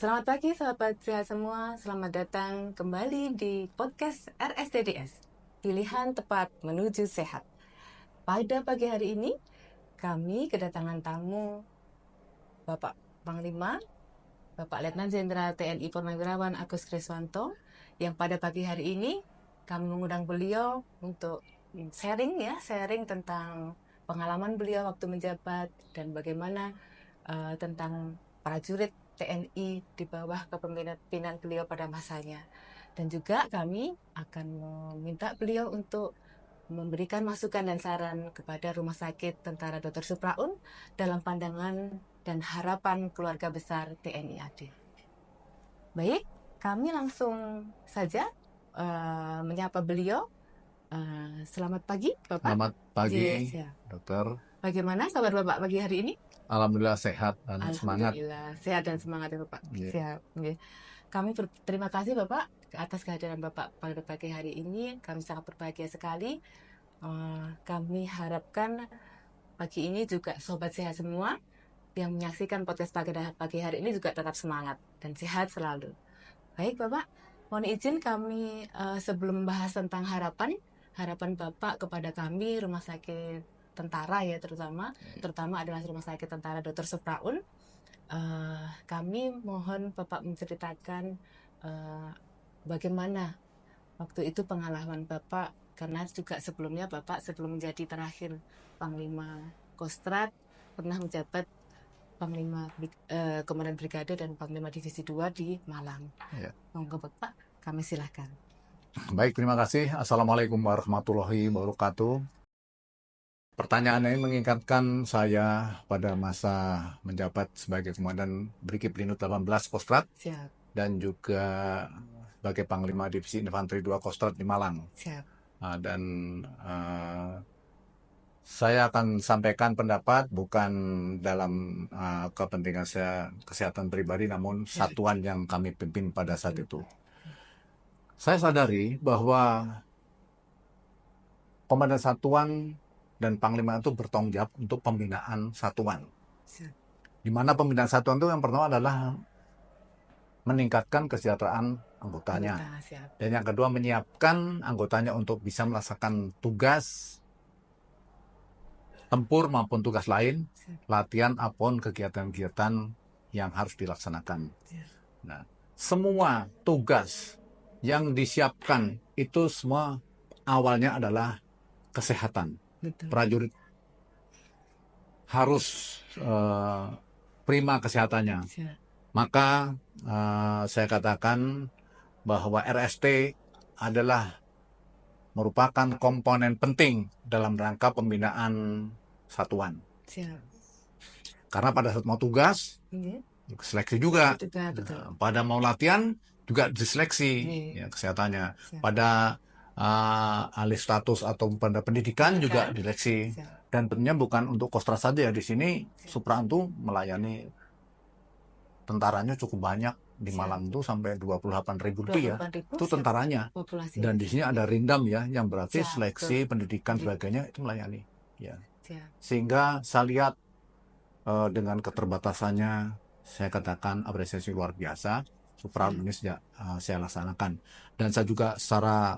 Selamat pagi sahabat sehat semua, selamat datang kembali di podcast RSTDS, Pilihan Tepat Menuju Sehat. Pada pagi hari ini, kami kedatangan tamu Bapak Panglima, Bapak Letnan Jenderal TNI Purnawirawan Agus Kriswanto, yang pada pagi hari ini kami mengundang beliau untuk sharing tentang pengalaman beliau waktu menjabat dan bagaimana tentang prajurit TNI di bawah kepemimpinan beliau pada masanya. Dan juga kami akan meminta beliau untuk memberikan masukan dan saran kepada Rumah Sakit Tentara Dr. Supraun dalam pandangan dan harapan keluarga besar TNI AD. Baik, kami langsung saja menyapa beliau. Selamat pagi, Bapak. Selamat pagi, Yes, ya. Dokter. Bagaimana kabar Bapak pagi hari ini? Alhamdulillah sehat dan semangat. Alhamdulillah, sehat dan semangat ya Bapak. Yeah. Siap. Okay. Kami berterima kasih Bapak atas kehadiran Bapak pada pagi hari ini. Kami sangat berbahagia sekali. Kami harapkan pagi ini juga sobat sehat semua yang menyaksikan podcast pagi hari ini juga tetap semangat dan sehat selalu. Baik Bapak, mohon izin kami sebelum membahas tentang harapan Bapak kepada kami Rumah Sakit Tentara ya terutama adalah Rumah Sakit Tentara Dr. Supraun. Kami mohon Bapak menceritakan bagaimana waktu itu pengalaman Bapak, karena juga sebelumnya Bapak sebelum menjadi terakhir Panglima Kostrat pernah menjabat Panglima Komandan Brigade dan Panglima Divisi 2 di Malang. Ya. Monggo Bapak, kami silakan. Baik, terima kasih. Assalamualaikum warahmatullahi wabarakatuh. Pertanyaan ini mengingatkan saya pada masa menjabat sebagai Komandan Brigif Linut 18 Kostrat. Siap. Dan juga sebagai Panglima Divisi Infanteri 2 Kostrat di Malang. Siap. Dan saya akan sampaikan pendapat bukan dalam kepentingan saya kesehatan pribadi, namun satuan yang kami pimpin pada saat itu. Saya sadari bahwa komandan satuan dan panglima itu bertanggung jawab untuk pembinaan satuan. Di mana pembinaan satuan itu yang pertama adalah meningkatkan kesejahteraan anggotanya. Dan yang kedua menyiapkan anggotanya untuk bisa melaksanakan tugas tempur maupun tugas lain, latihan apapun kegiatan-kegiatan yang harus dilaksanakan. Nah, semua tugas yang disiapkan itu semua awalnya adalah kesehatan. Betul. Prajurit harus prima kesehatannya. Maka saya katakan bahwa RST adalah merupakan komponen penting dalam rangka pembinaan satuan. Siap. Karena pada saat mau tugas, seleksi juga. Betul. Pada mau latihan juga diseleksi ya, kesehatannya. Siap. Pada alih status atau pada pendidikan juga diseleksi. Dan tentunya bukan untuk Kostrat saja ya. Di sini Supraun tuh melayani tentaranya cukup banyak. Di Malang tuh sampai 28.000 lebih ya. Itu tentaranya. Populasi. Dan di sini ada Rindam ya, yang berarti seleksi, pendidikan, sebagainya itu melayani. Ya. Sehingga saya lihat dengan keterbatasannya, saya katakan apresiasi luar biasa. Supraun ini sejak saya laksanakan. Dan saya juga secara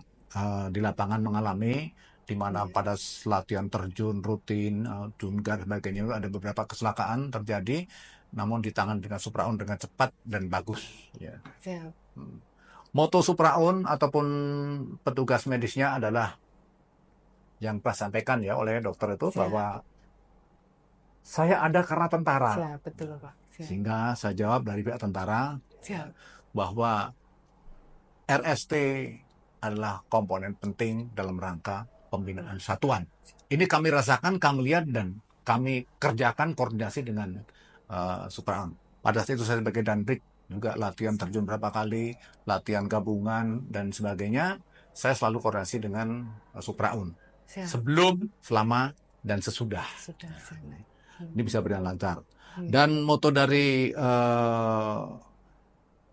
di lapangan mengalami di mana pada latihan terjun rutin, dungar sebagainya ada beberapa kecelakaan terjadi, namun ditangani dengan Supraun dengan cepat dan bagus. Ya. Moto Supraun ataupun petugas medisnya adalah yang pernah sampaikan ya oleh dokter itu bahwa saya ada karena tentara. Betul, Pak. Sehingga saya jawab dari pihak tentara bahwa RST adalah komponen penting dalam rangka pembinaan satuan. Ini kami rasakan, kami lihat, dan kami kerjakan koordinasi dengan Supraun. Pada saat itu saya sebagai Danbrik juga latihan terjun berapa kali, latihan gabungan dan sebagainya. Saya selalu koordinasi dengan Supraun. Sebelum, selama, dan sesudah. Ini bisa berjalan lancar. Dan moto dari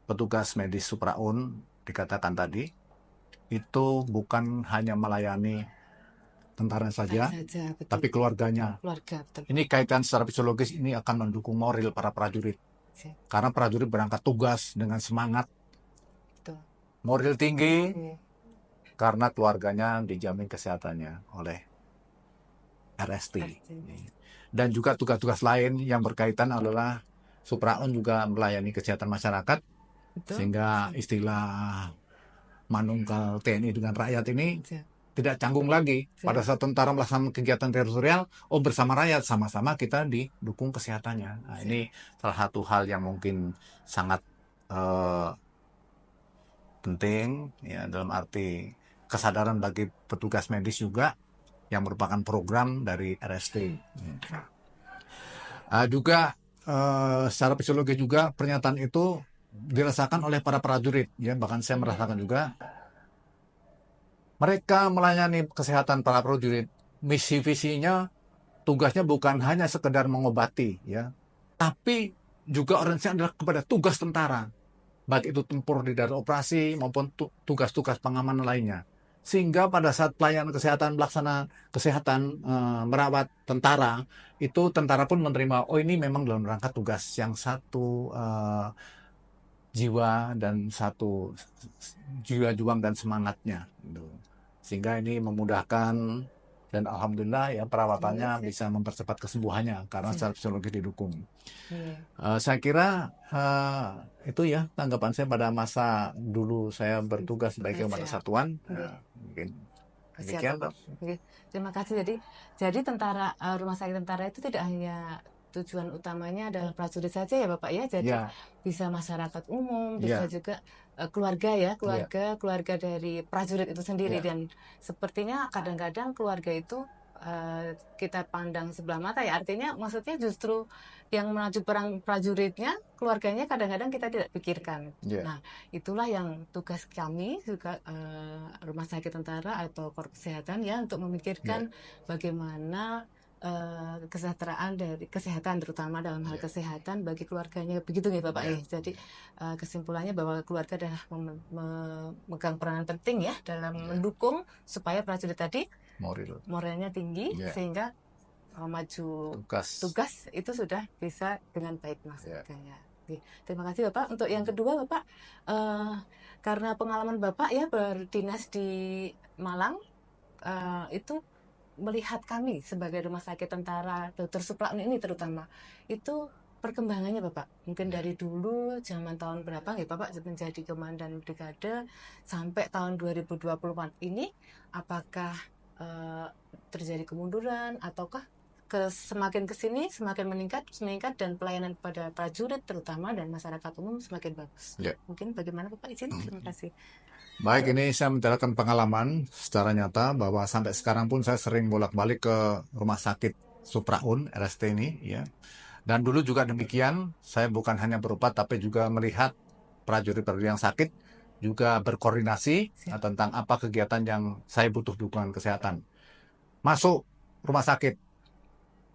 petugas medis Supraun dikatakan tadi, itu bukan hanya melayani tentara saja, tapi keluarganya. Ini kaitan secara fisiologis, ini akan mendukung moral para prajurit. Karena prajurit berangkat tugas dengan semangat, Betul. moral tinggi, karena keluarganya dijamin kesehatannya oleh RST. Dan juga tugas-tugas lain yang berkaitan adalah Supraun juga melayani kesehatan masyarakat. Betul. Sehingga istilah manunggal TNI dengan rakyat ini tidak canggung lagi. Pada saat tentara melaksanakan kegiatan teritorial, bersama rakyat, sama-sama kita didukung kesehatannya. Nah, ini salah satu hal yang mungkin sangat penting, ya, dalam arti kesadaran bagi petugas medis juga, yang merupakan program dari RST. Juga secara psikologi juga pernyataan itu dirasakan oleh para prajurit, ya, bahkan saya merasakan juga. Mereka melayani kesehatan para prajurit, misi visinya, tugasnya bukan hanya sekedar mengobati, ya, tapi juga orientasinya adalah kepada tugas tentara, baik itu tempur di daerah operasi maupun tugas-tugas pengamanan lainnya. Sehingga pada saat pelayanan kesehatan, melaksanakan kesehatan, merawat tentara, itu tentara pun menerima, ini memang dalam rangka tugas yang satu jiwa dan satu jiwa juang dan semangatnya. Sehingga ini memudahkan, dan alhamdulillah ya perawatannya bisa mempercepat kesembuhannya karena secara psikologi didukung. Saya kira itu ya tanggapan saya pada masa dulu saya bertugas sebagai Komandan Satuan. Mungkin demikian. Terima kasih. Jadi tentara, rumah sakit tentara itu tidak hanya tujuan utamanya adalah prajurit saja ya Bapak ya. Jadi bisa masyarakat umum, bisa juga keluarga ya, keluarga dari prajurit itu sendiri. Dan sepertinya kadang-kadang keluarga itu kita pandang sebelah mata ya, artinya maksudnya justru yang melaju perang prajuritnya, keluarganya kadang-kadang kita tidak pikirkan. Nah, itulah yang tugas kami juga rumah sakit tentara atau korps kesehatan ya, untuk memikirkan bagaimana kesejahteraan dari kesehatan, terutama dalam hal kesehatan bagi keluarganya, begitu ya Bapak ya. Jadi kesimpulannya bahwa keluarga adalah memegang peranan penting ya dalam mendukung supaya prajurit tadi moralnya tinggi, sehingga maju tugas itu sudah bisa dengan baik maksudnya. Terima kasih Bapak. Untuk yang kedua Bapak, karena pengalaman Bapak ya berdinas di Malang, itu melihat kami sebagai rumah sakit tentara Dr. Supraun ini terutama, itu perkembangannya Bapak, mungkin dari dulu zaman tahun berapa ya Bapak menjadi komandan brigade sampai tahun 2024 ini, apakah terjadi kemunduran ataukah semakin kesini semakin meningkat dan pelayanan kepada prajurit terutama dan masyarakat umum semakin bagus. Mungkin bagaimana Bapak izin? Terima kasih. Baik, ini saya menceritakan pengalaman secara nyata bahwa sampai sekarang pun saya sering bolak-balik ke rumah sakit Supraun RST ini, ya. Dan dulu juga demikian, saya bukan hanya berobat tapi juga melihat prajurit-prajurit yang sakit, juga berkoordinasi tentang apa kegiatan yang saya butuh dukungan kesehatan. Masuk rumah sakit,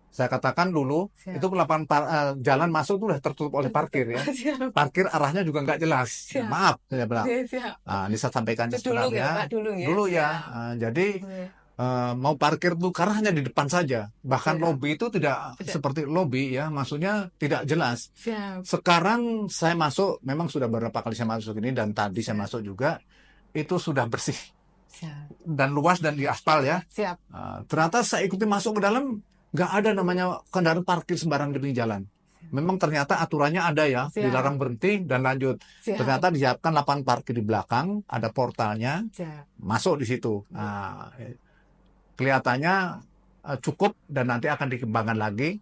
saya katakan dulu itu lapangan jalan masuk itu sudah tertutup oleh parkir ya. Parkir arahnya juga nggak jelas. Maaf saya bilang. Nah, ini saya sampaikan sebenarnya dulu ya. Jadi mau parkir tuh karena hanya di depan saja. Bahkan lobi itu tidak seperti lobi ya, maksudnya tidak jelas. Sekarang saya masuk, memang sudah beberapa kali saya masuk ini dan tadi saya masuk juga, itu sudah bersih dan luas dan di aspal ya. Ternyata saya ikuti masuk ke dalam, nggak ada namanya kendaraan parkir sembarang di pinggir jalan. Memang ternyata aturannya ada ya, dilarang berhenti dan lanjut. Ternyata disiapkan lapangan parkir di belakang, ada portalnya, masuk di situ. Nah, kelihatannya cukup dan nanti akan dikembangkan lagi.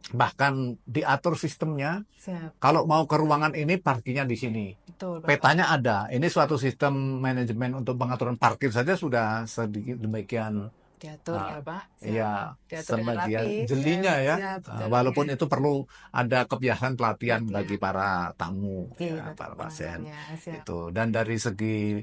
Bahkan diatur sistemnya. Kalau mau ke ruangan ini parkirnya di sini. Petanya ada. Ini suatu sistem manajemen untuk pengaturan parkir saja sudah sedikit demikian diatur ya Pak. Iya, sebagian jelinya ya. Walaupun itu perlu ada kebiasaan pelatihan bagi para tamu, para pasien. Itu. Dan dari segi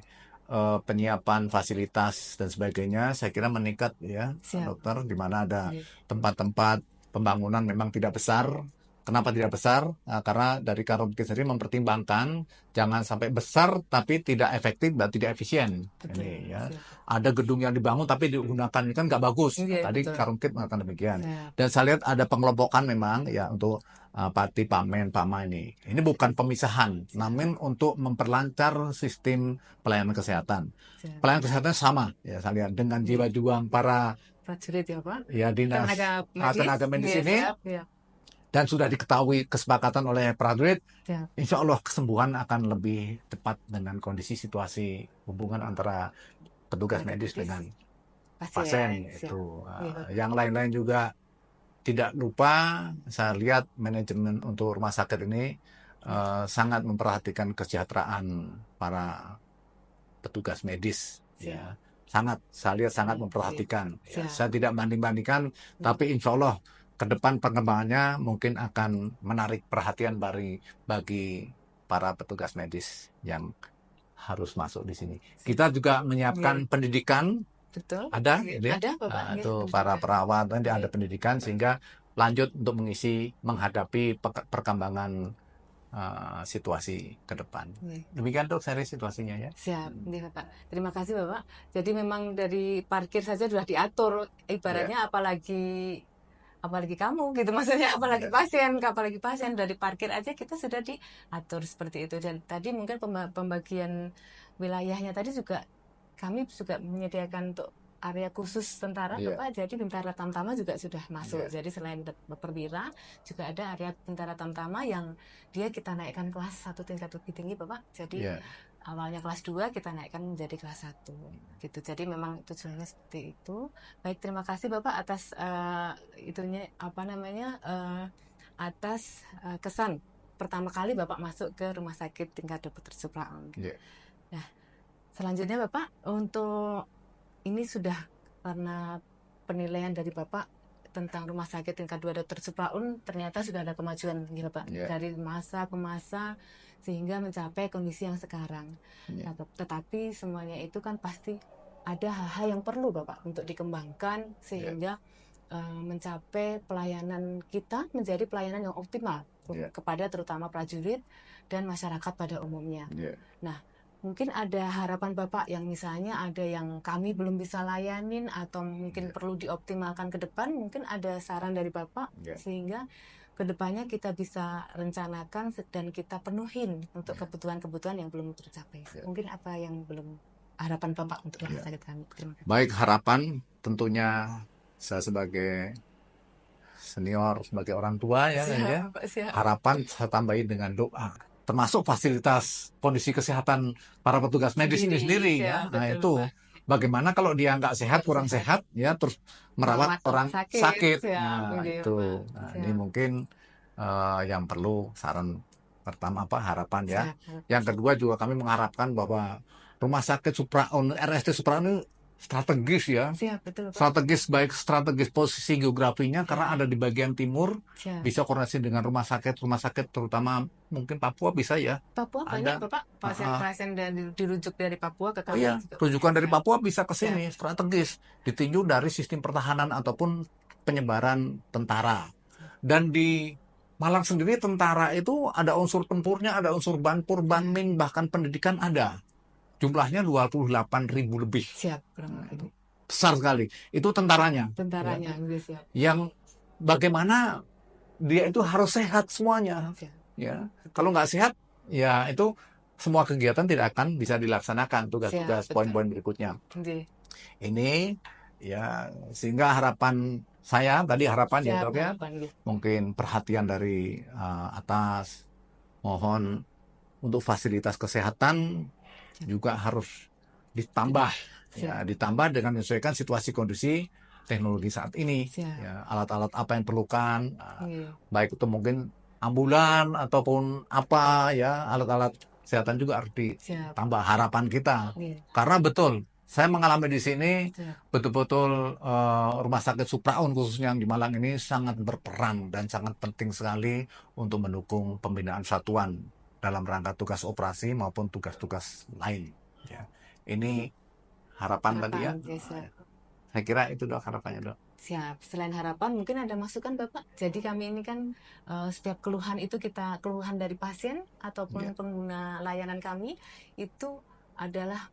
penyiapan fasilitas dan sebagainya, saya kira meningkat ya, dokter, di mana ada tempat-tempat pembangunan memang tidak besar, Kenapa tidak besar? Karena dari Karhutla sendiri mempertimbangkan jangan sampai besar tapi tidak efektif dan tidak efisien. Betul, Ini ya. siap. Ada gedung yang dibangun tapi digunakan kan nggak bagus. Iya, Tadi betul. Karhutla mengatakan demikian. Siap. Dan saya lihat ada pengelompokan memang ya untuk Pati, Pamen, Pama ini. Ini bukan pemisahan, namun untuk memperlancar sistem pelayanan kesehatan. Siap. Pelayanan kesehatan sama ya saya lihat dengan jiwa juang para prajurit ya Pak, ya dinas tenaga medis ini, dan sudah diketahui kesepakatan oleh prajurit, insya Allah kesembuhan akan lebih cepat dengan kondisi situasi hubungan antara petugas medis dengan pasien itu. Yang lain-lain juga tidak lupa, saya lihat manajemen untuk rumah sakit ini sangat memperhatikan kesejahteraan para petugas medis. Ya. Saya lihat sangat memperhatikan. Ya, saya tidak banding-bandingkan, tapi insya Allah ke depan pengembangannya mungkin akan menarik perhatian bagi para petugas medis yang harus masuk di sini. Kita juga menyiapkan pendidikan. Betul. Ada, Bapak. Itu para perawat nanti ada pendidikan sehingga lanjut untuk menghadapi perkembangan situasi ke depan. Demikian Dok, seri situasinya ya. Siap, Bapak. Terima kasih Bapak. Jadi memang dari parkir saja sudah diatur, ibaratnya apalagi kamu gitu, maksudnya apalagi pasien dari parkir aja kita sudah diatur seperti itu. Dan tadi mungkin pembagian wilayahnya tadi juga kami juga menyediakan untuk area khusus tentara Bapak, jadi Bintara Tamtama juga sudah masuk. Jadi selain perwira juga ada area Bintara Tamtama yang dia kita naikkan kelas 1 tingkat lebih tinggi Bapak. Jadi awalnya kelas 2 kita naikkan menjadi kelas 1 gitu. Jadi memang tujuannya seperti itu. Baik, terima kasih Bapak atas atas kesan pertama kali Bapak masuk ke rumah sakit tingkat Dr. Supraun. Nah, selanjutnya Bapak, untuk ini sudah karena penilaian dari Bapak tentang rumah sakit tingkat 2 Dr. Supraun, ternyata sudah ada kemajuan ya Pak, dari masa ke masa sehingga mencapai kondisi yang sekarang. Nah, tetapi semuanya itu kan pasti ada hal-hal yang perlu Bapak untuk dikembangkan sehingga mencapai pelayanan kita menjadi pelayanan yang optimal kepada terutama prajurit dan masyarakat pada umumnya. Nah, mungkin ada harapan Bapak yang misalnya ada yang kami belum bisa layanin atau mungkin perlu dioptimalkan ke depan, mungkin ada saran dari Bapak sehingga ke depannya kita bisa rencanakan dan kita penuhin untuk kebutuhan-kebutuhan yang belum tercapai. Mungkin apa yang belum, harapan Bapak untuk rumah sakit kami. Terima kasih. Baik, harapan tentunya saya sebagai senior, sebagai orang tua harapan saya tambahin dengan doa. Termasuk fasilitas kondisi kesehatan para petugas medis ini sendiri ya. Nah itu bagaimana kalau dia nggak sehat, kurang sehat ya, terus merawat orang sakit. Nah itu, ini mungkin yang perlu saran pertama harapan ya. Yang kedua juga kami mengharapkan bahwa rumah sakit Supraun, RSD Supraun ini strategis ya. Strategis posisi geografinya karena ada di bagian timur, bisa koordinasi dengan rumah sakit terutama mungkin Papua bisa ya. Papua banyak Bapak, pasien dirujuk dari Papua ke kami. Rujukan dari Papua bisa ke sini, strategis, ditinjau dari sistem pertahanan ataupun penyebaran tentara. Dan di Malang sendiri tentara itu ada unsur tempurnya, ada unsur banpur, banmin, bahkan pendidikan ada. Jumlahnya 28.000 lebih. Besar sekali. Itu tentaranya. Yang bagaimana dia itu harus sehat semuanya. Ya. Kalau nggak sehat, ya itu semua kegiatan tidak akan bisa dilaksanakan, tugas-tugas poin-poin berikutnya. Ini ya sehingga harapan saya tadi mungkin perhatian dari atas, mohon untuk fasilitas kesehatan juga harus ditambah ditambah dengan menyesuaikan situasi kondisi teknologi saat ini. Alat-alat apa yang perlukan, baik itu mungkin ambulan ataupun apa ya, alat-alat kesehatan juga harus ditambah, harapan kita. Karena betul saya mengalami di sini betul-betul rumah sakit Supraun khususnya yang di Malang ini sangat berperan dan sangat penting sekali untuk mendukung pembinaan satuan dalam rangka tugas operasi maupun tugas-tugas lain. Ini harapan tadi ya. Saya kira itu Dok harapannya Dok. Siap. Selain harapan, mungkin ada masukan Bapak. Jadi kami ini kan setiap keluhan itu keluhan dari pasien ataupun pengguna layanan kami itu adalah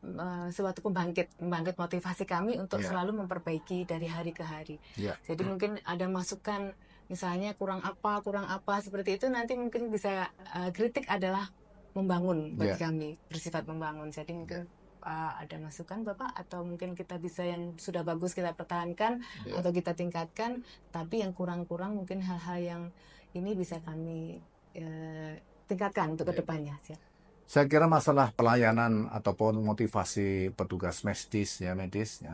suatu pembangkit motivasi kami untuk selalu memperbaiki dari hari ke hari. Jadi mungkin ada masukan, misalnya kurang apa seperti itu, nanti mungkin bisa kritik adalah membangun bagi kami, bersifat membangun. Jadi mungkin ada masukan Bapak, atau mungkin kita bisa yang sudah bagus kita pertahankan atau kita tingkatkan, tapi yang kurang-kurang mungkin hal-hal yang ini bisa kami tingkatkan untuk kedepannya. Saya kira masalah pelayanan ataupun motivasi petugas medis yang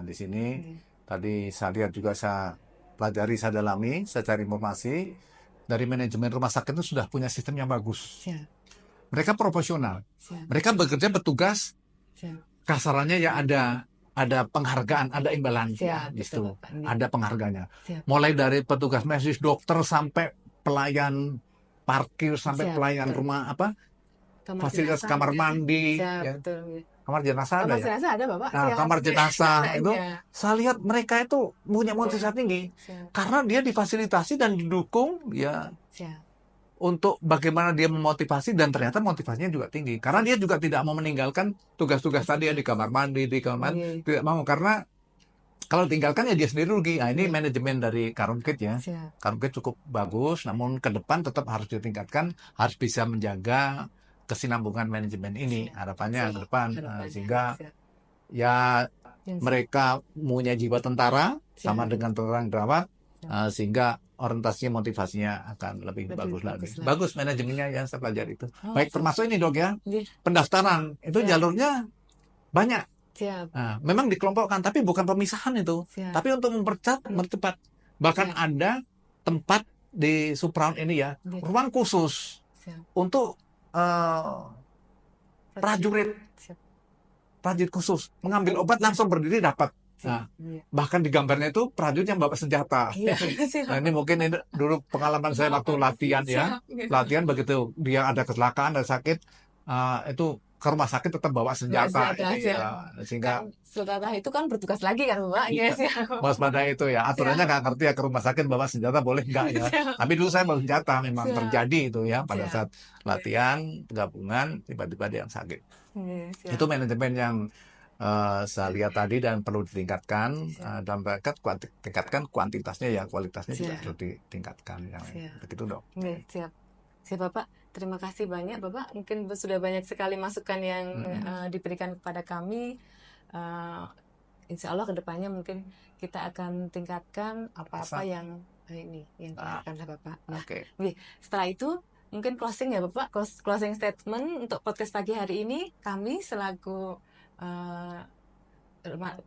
di sini tadi saya lihat juga, saya pelajari, saya dalami, saya cari informasi dari manajemen rumah sakit itu sudah punya sistem yang bagus. Mereka profesional, mereka bekerja petugas. Kasarannya ya ada penghargaan, ada imbalan, gitu. Ada penghargaannya. Mulai dari petugas medis, dokter, sampai pelayan parkir, sampai pelayan rumah fasilitas kamar mandi, kamar jenazah ada ya. Jenazah ada Bapak. Nah, kamar jenazah itu saya lihat mereka itu punya motivasi tinggi karena dia difasilitasi dan didukung untuk bagaimana dia memotivasi, dan ternyata motivasinya juga tinggi karena dia juga tidak mau meninggalkan tugas-tugas tadi di kamar mandi, tidak mau, karena kalau tinggalkan ya dia sendiri rugi. Nah, ini manajemen dari Karumkit ya. Karumkit cukup bagus, namun ke depan tetap harus ditingkatkan, harus bisa menjaga kesinambungan manajemen ini, harapannya ke depan, sehingga ya mereka punya jiwa tentara sama dengan tentara yang dirawat, sehingga orientasinya, motivasinya akan lebih bagus lagi. Bagus manajemennya yang saya pelajari itu. Baik, termasuk ini Dok ya, pendaftaran itu jalurnya banyak. Nah, memang dikelompokkan, tapi bukan pemisahan itu, tapi untuk mempercepat. Bahkan ada tempat di Supraun ini ya, ruang khusus untuk prajurit khusus mengambil obat langsung berdiri dapat. Nah, bahkan di gambarnya itu prajurit yang bawa senjata. Nah, ini mungkin dulu pengalaman saya waktu latihan ya. Latihan begitu dia ada kecelakaan, ada sakit, itu ke rumah sakit tetap bawa senjata. Sehingga setelah itu kan bertugas lagi kan Bapak. Waspada itu ya. Aturannya nggak ngerti ya, ke rumah sakit bawa senjata boleh nggak ya. Tapi dulu saya bawa senjata, memang terjadi itu ya pada saat latihan gabungan, tiba-tiba dia yang sakit. Itu manajemen yang saya lihat tadi dan perlu ditingkatkan, dalam rangka tingkatkan kuantitasnya ya, kualitasnya juga perlu ditingkatkan. Begitu Dok. Siap Bapak, terima kasih banyak Bapak. Mungkin sudah banyak sekali masukan yang diberikan kepada kami. Insya Allah kedepannya mungkin kita akan tingkatkan apa-apa yang dilakukan oleh Bapak. Nah, setelah itu mungkin closing ya Bapak, closing statement untuk podcast pagi hari ini. Kami selaku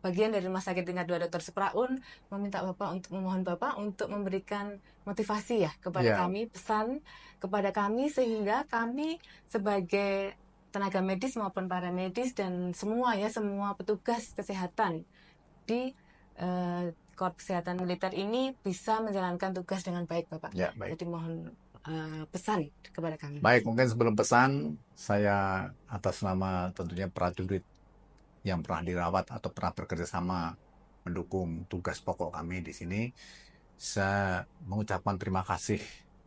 bagian dari Rumah Sakit Tingkat 2 Dr. Supraun memohon Bapak untuk memberikan motivasi ya kepada kami, pesan kepada kami, sehingga kami sebagai tenaga medis maupun para medis dan semua petugas kesehatan di Korps Kesehatan Militer ini bisa menjalankan tugas dengan baik Bapak. Baik. Jadi mohon pesan kepada kami. Baik, mungkin sebelum pesan, saya atas nama tentunya prajurit yang pernah dirawat atau pernah bekerja sama mendukung tugas pokok kami di sini, saya mengucapkan terima kasih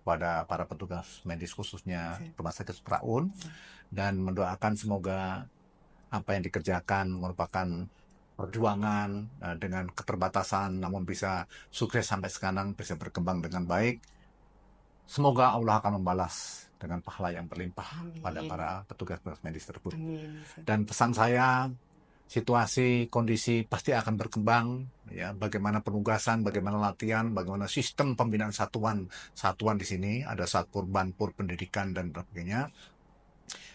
pada para petugas medis khususnya Rumah Sakit Supraun, dan mendoakan semoga apa yang dikerjakan merupakan perjuangan dengan keterbatasan, namun bisa sukses sampai sekarang, bisa berkembang dengan baik. Semoga Allah akan membalas dengan pahala yang berlimpah pada para petugas medis tersebut. Dan pesan saya, situasi, kondisi pasti akan berkembang ya, bagaimana penugasan, bagaimana latihan, bagaimana sistem pembinaan satuan di sini, ada Satpur, Banpur, pendidikan dan sebagainya.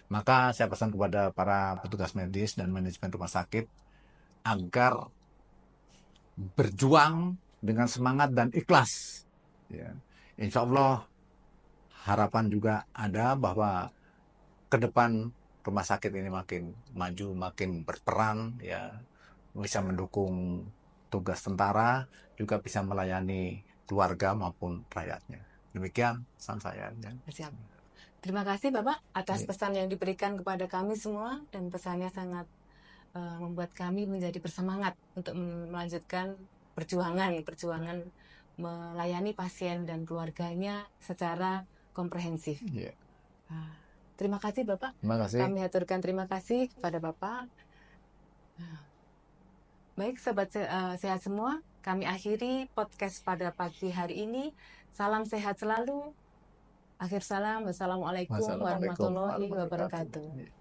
Maka saya pesan kepada para petugas medis dan manajemen rumah sakit agar berjuang dengan semangat dan ikhlas ya. Insya Allah harapan juga ada bahwa ke depan rumah sakit ini makin maju, makin berperan ya, bisa mendukung tugas tentara, juga bisa melayani keluarga maupun rakyatnya. Demikian pesan saya. Siap. Terima kasih Bapak atas pesan yang diberikan kepada kami semua, dan pesannya sangat membuat kami menjadi bersemangat untuk melanjutkan perjuangan melayani pasien dan keluarganya secara komprehensif. Yeah. Terima kasih Bapak. Terima kasih. Kami aturkan terima kasih kepada Bapak. Baik Sobat Sehat semua, kami akhiri podcast pada pagi hari ini. Salam sehat selalu. Akhir salam. Wassalamualaikum warahmatullahi wabarakatuh.